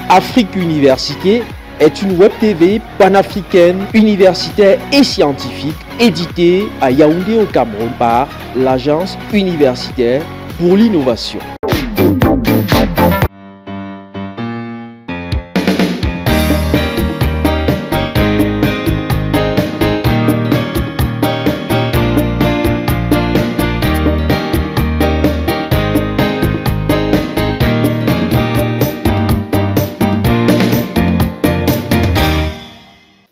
Afrique Université est une web TV panafricaine, universitaire et scientifique, éditée à Yaoundé au Cameroun par l'Agence universitaire pour l'innovation.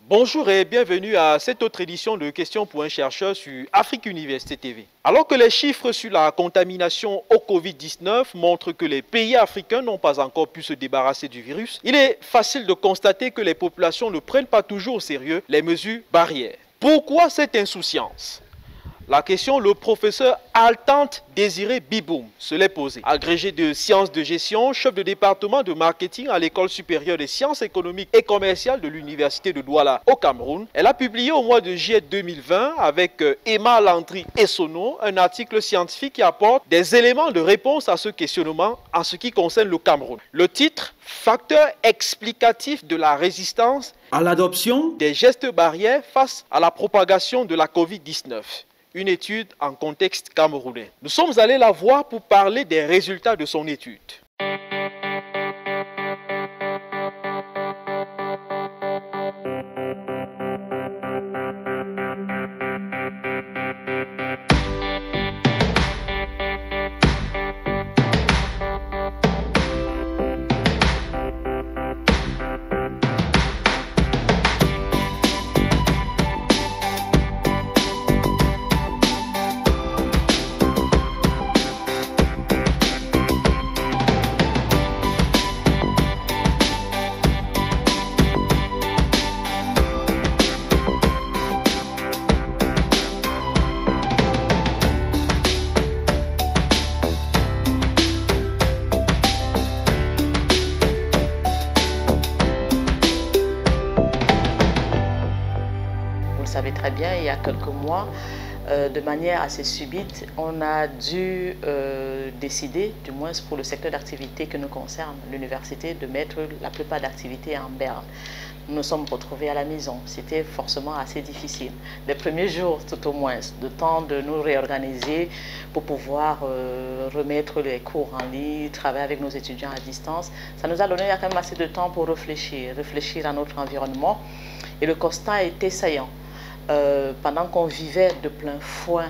Bonjour et bienvenue à cette autre édition de Questions pour un chercheur sur Afrique Université TV. Alors que les chiffres sur la contamination au Covid-19 montrent que les pays africains n'ont pas encore pu se débarrasser du virus, il est facile de constater que les populations ne prennent pas toujours au sérieux les mesures barrières. Pourquoi cette insouciance ? La question, le professeur Altante Désiré Biboum se l'est posée. Agrégé de sciences de gestion, chef de département de marketing à l'École supérieure des sciences économiques et commerciales de l'Université de Douala au Cameroun, elle a publié au mois de juillet 2020 avec Emma Landry Essonneau un article scientifique qui apporte des éléments de réponse à ce questionnement en ce qui concerne le Cameroun. Le titre, facteur explicatif de la résistance à l'adoption des gestes barrières face à la propagation de la Covid-19. Une étude en contexte camerounais. Nous sommes allés la voir pour parler des résultats de son étude. Vous le savez très bien, il y a quelques mois, de manière assez subite, on a dû décider, du moins pour le secteur d'activité que nous concerne, l'université, de mettre la plupart d'activités en berne. Nous nous sommes retrouvés à la maison. C'était forcément assez difficile. Les premiers jours, tout au moins, le temps de nous réorganiser pour pouvoir remettre les cours en ligne, travailler avec nos étudiants à distance, ça nous a donné quand même assez de temps pour réfléchir à notre environnement. Et le constat était saillant. Pendant qu'on vivait de plein fouet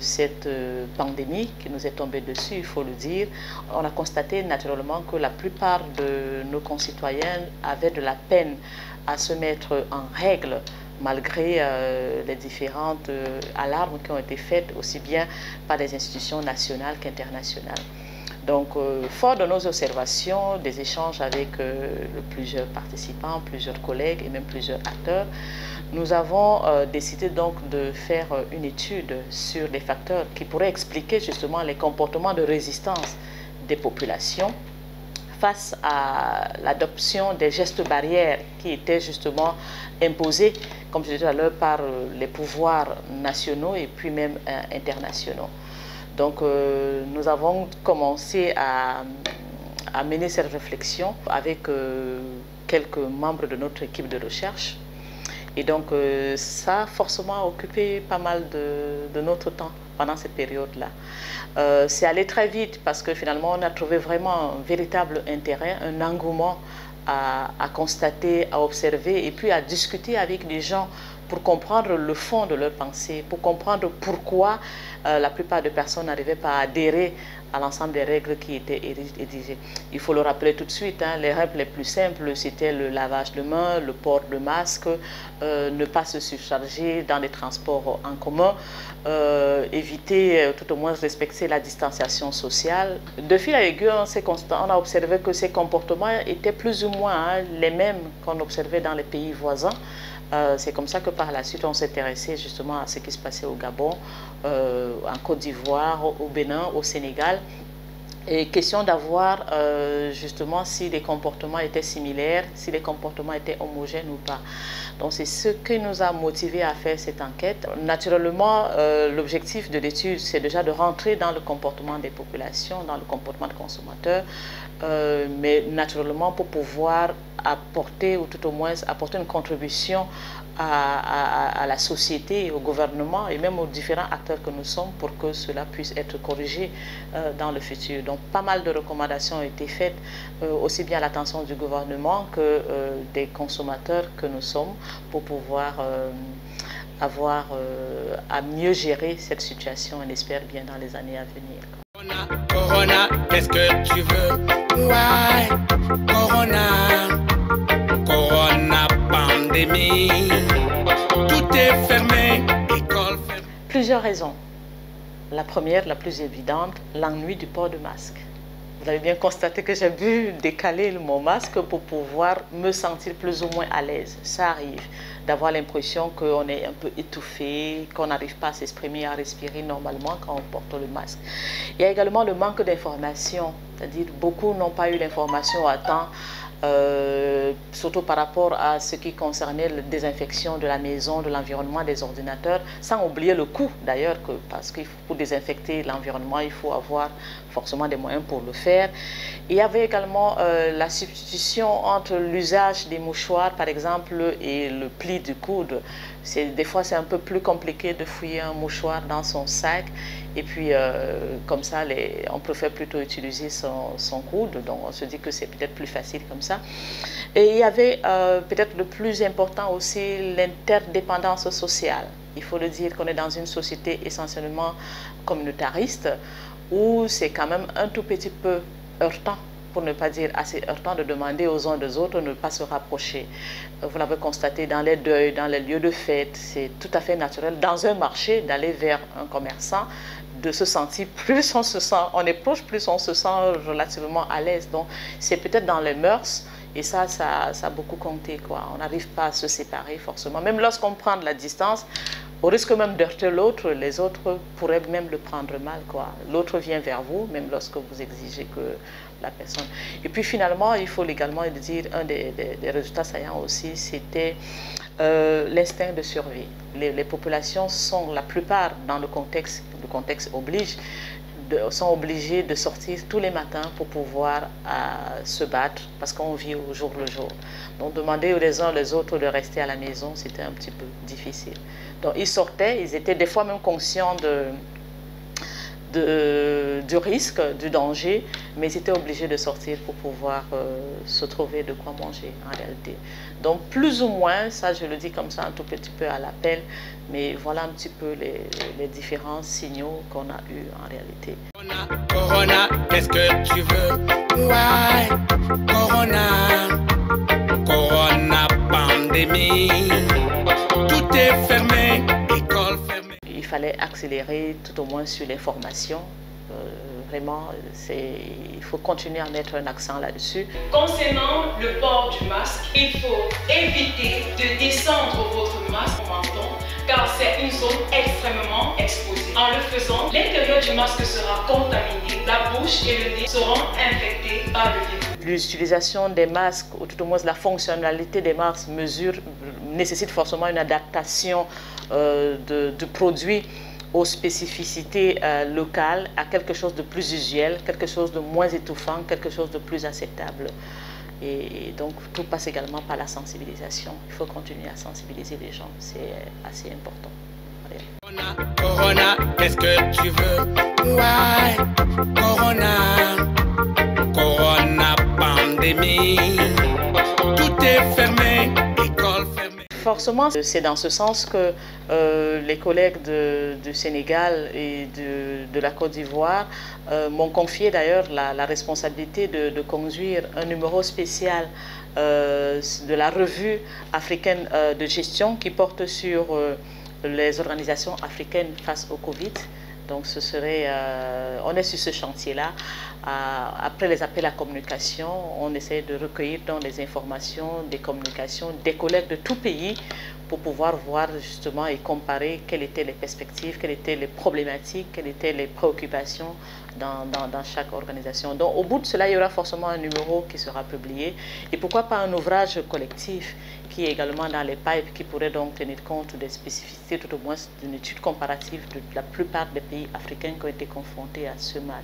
cette pandémie qui nous est tombée dessus, il faut le dire, on a constaté naturellement que la plupart de nos concitoyens avaient de la peine à se mettre en règle malgré les différentes alarmes qui ont été faites aussi bien par des institutions nationales qu'internationales. Donc, fort de nos observations, des échanges avec plusieurs participants, plusieurs collègues et même plusieurs acteurs, nous avons décidé donc de faire une étude sur les facteurs qui pourraient expliquer justement les comportements de résistance des populations face à l'adoption des gestes barrières qui étaient justement imposés, comme je disais tout à l'heure, par les pouvoirs nationaux et puis même internationaux. Donc nous avons commencé à mener cette réflexion avec quelques membres de notre équipe de recherche. Et donc ça a forcément occupé pas mal de notre temps pendant cette période-là. C'est allé très vite parce que finalement on a trouvé vraiment un véritable intérêt, un engouement à constater, à observer et puis à discuter avec des gens pour comprendre le fond de leurs pensées, pour comprendre pourquoi la plupart des personnes n'arrivaient pas à adhérer à l'ensemble des règles qui étaient édictées. Il faut le rappeler tout de suite, hein, les règles les plus simples, c'était le lavage de mains, le port de masque, ne pas se surcharger dans les transports en commun, éviter, tout au moins respecter la distanciation sociale. De fil à aiguille, on a observé que ces comportements étaient plus ou moins les mêmes qu'on observait dans les pays voisins. C'est comme ça que par la suite on s'est intéressé justement à ce qui se passait au Gabon, en Côte d'Ivoire, au Bénin, au Sénégal. Et question d'avoir justement si les comportements étaient similaires, si les comportements étaient homogènes ou pas. Donc c'est ce qui nous a motivés à faire cette enquête. Naturellement, l'objectif de l'étude, c'est déjà de rentrer dans le comportement des populations, dans le comportement des consommateurs, mais naturellement pour pouvoir apporter, ou tout au moins apporter une contribution à la société, au gouvernement et même aux différents acteurs que nous sommes pour que cela puisse être corrigé dans le futur. Donc pas mal de recommandations ont été faites, aussi bien à l'attention du gouvernement que des consommateurs que nous sommes, pour pouvoir avoir à mieux gérer cette situation, on espère bien dans les années à venir. Corona, qu'est-ce que tu veux? Ouais, Corona, Corona, pandémie, tout est fermé, école fermée. Plusieurs raisons. La première, la plus évidente, l'ennui du port de masque. Vous avez bien constaté que j'ai dû décaler mon masque pour pouvoir me sentir plus ou moins à l'aise. Ça arrive d'avoir l'impression qu'on est un peu étouffé, qu'on n'arrive pas à s'exprimer, à respirer normalement quand on porte le masque. Il y a également le manque d'information, c'est-à-dire beaucoup n'ont pas eu l'information à temps, surtout par rapport à ce qui concernait la désinfection de la maison, de l'environnement, des ordinateurs, sans oublier le coût d'ailleurs, parce que pour désinfecter l'environnement, il faut avoir forcément des moyens pour le faire. Il y avait également la substitution entre l'usage des mouchoirs, par exemple, et le pli du coude. Des fois, c'est un peu plus compliqué de fouiller un mouchoir dans son sac. Et puis, comme ça, on préfère plutôt utiliser son coude. Donc, on se dit que c'est peut-être plus facile comme ça. Et il y avait peut-être le plus important aussi, l'interdépendance sociale. Il faut le dire qu'on est dans une société essentiellement communautariste, où c'est quand même un tout petit peu heurtant, pour ne pas dire assez heurtant, de demander aux uns des autres de ne pas se rapprocher. Vous l'avez constaté dans les deuils, dans les lieux de fête, c'est tout à fait naturel dans un marché d'aller vers un commerçant, de se sentir, plus on se sent, on est proche, plus on se sent relativement à l'aise. Donc c'est peut-être dans les mœurs, et ça a beaucoup compté, quoi. On n'arrive pas à se séparer forcément. Même lorsqu'on prend de la distance, au risque même d'heurter l'autre, les autres pourraient même le prendre mal, quoi. L'autre vient vers vous, même lorsque vous exigez que la personne... Et puis finalement, il faut également dire, un des résultats saillants aussi, c'était l'instinct de survie. Les populations sont, la plupart, dans le contexte oblige, sont obligés de sortir tous les matins pour pouvoir se battre, parce qu'on vit au jour le jour. Donc demander les uns les autres de rester à la maison, c'était un petit peu difficile. Donc ils sortaient, ils étaient des fois même conscients du risque, du danger, mais ils étaient obligés de sortir pour pouvoir se trouver de quoi manger en réalité. Donc plus ou moins, ça je le dis comme ça un tout petit peu à l'appel, mais voilà un petit peu les différents signaux qu'on a eus en réalité. Corona, qu'est-ce que tu veux? Ouais, Corona, Corona, pandémie, tout est fermé, école fermée. Il fallait accélérer tout au moins sur les formations. Vraiment, il faut continuer à mettre un accent là-dessus. Concernant le port du masque, il faut éviter de descendre votre masque au menton, car c'est une zone extrêmement exposée. En le faisant, l'intérieur du masque sera contaminé, la bouche et le nez seront infectés par le virus. L'utilisation des masques, ou tout au moins la fonctionnalité des masques, nécessite forcément une adaptation du produit aux spécificités locales, à quelque chose de plus usuel, quelque chose de moins étouffant, quelque chose de plus acceptable. Et donc tout passe également par la sensibilisation. Il faut continuer à sensibiliser les gens, c'est assez important. Corona, qu'est-ce que tu veux? Ouais, Corona, Corona, pandémie, tout est fermé, école fermée. Forcément, c'est dans ce sens que les collègues du Sénégal et de la Côte d'Ivoire m'ont confié d'ailleurs la responsabilité de conduire un numéro spécial de la revue africaine de gestion qui porte sur les organisations africaines face au Covid. Donc ce serait, on est sur ce chantier-là. Après les appels à communication, on essaie de recueillir donc les informations, des communications des collègues de tout pays pour pouvoir voir justement et comparer quelles étaient les perspectives, quelles étaient les problématiques, quelles étaient les préoccupations dans chaque organisation. Donc au bout de cela, il y aura forcément un numéro qui sera publié et pourquoi pas un ouvrage collectif qui est également dans les pipes, qui pourrait donc tenir compte des spécificités, tout au moins d'une étude comparative de la plupart des pays africains qui ont été confrontés à ce mal.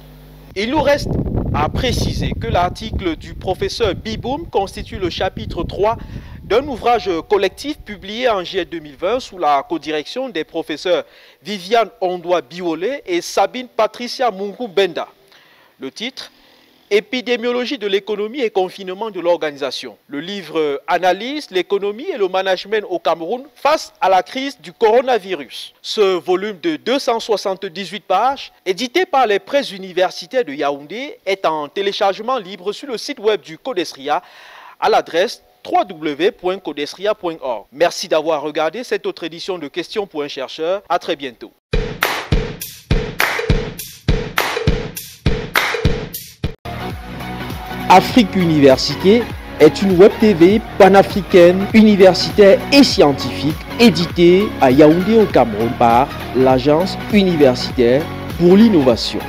Il nous reste a précisé que l'article du professeur Biboum constitue le chapitre 3 d'un ouvrage collectif publié en juillet 2020 sous la codirection des professeurs Viviane Ondoa-Biolé et Sabine Patricia Mungu-Benda. Le titre: Épidémiologie de l'économie et confinement de l'organisation. Le livre analyse l'économie et le management au Cameroun face à la crise du coronavirus. Ce volume de 278 pages, édité par les presses universitaires de Yaoundé, est en téléchargement libre sur le site web du Codesria à l'adresse www.codesria.org. Merci d'avoir regardé cette autre édition de Questions pour un chercheur. À très bientôt. Afrique Université est une web TV panafricaine, universitaire et scientifique éditée à Yaoundé au Cameroun par l'Agence universitaire pour l'innovation.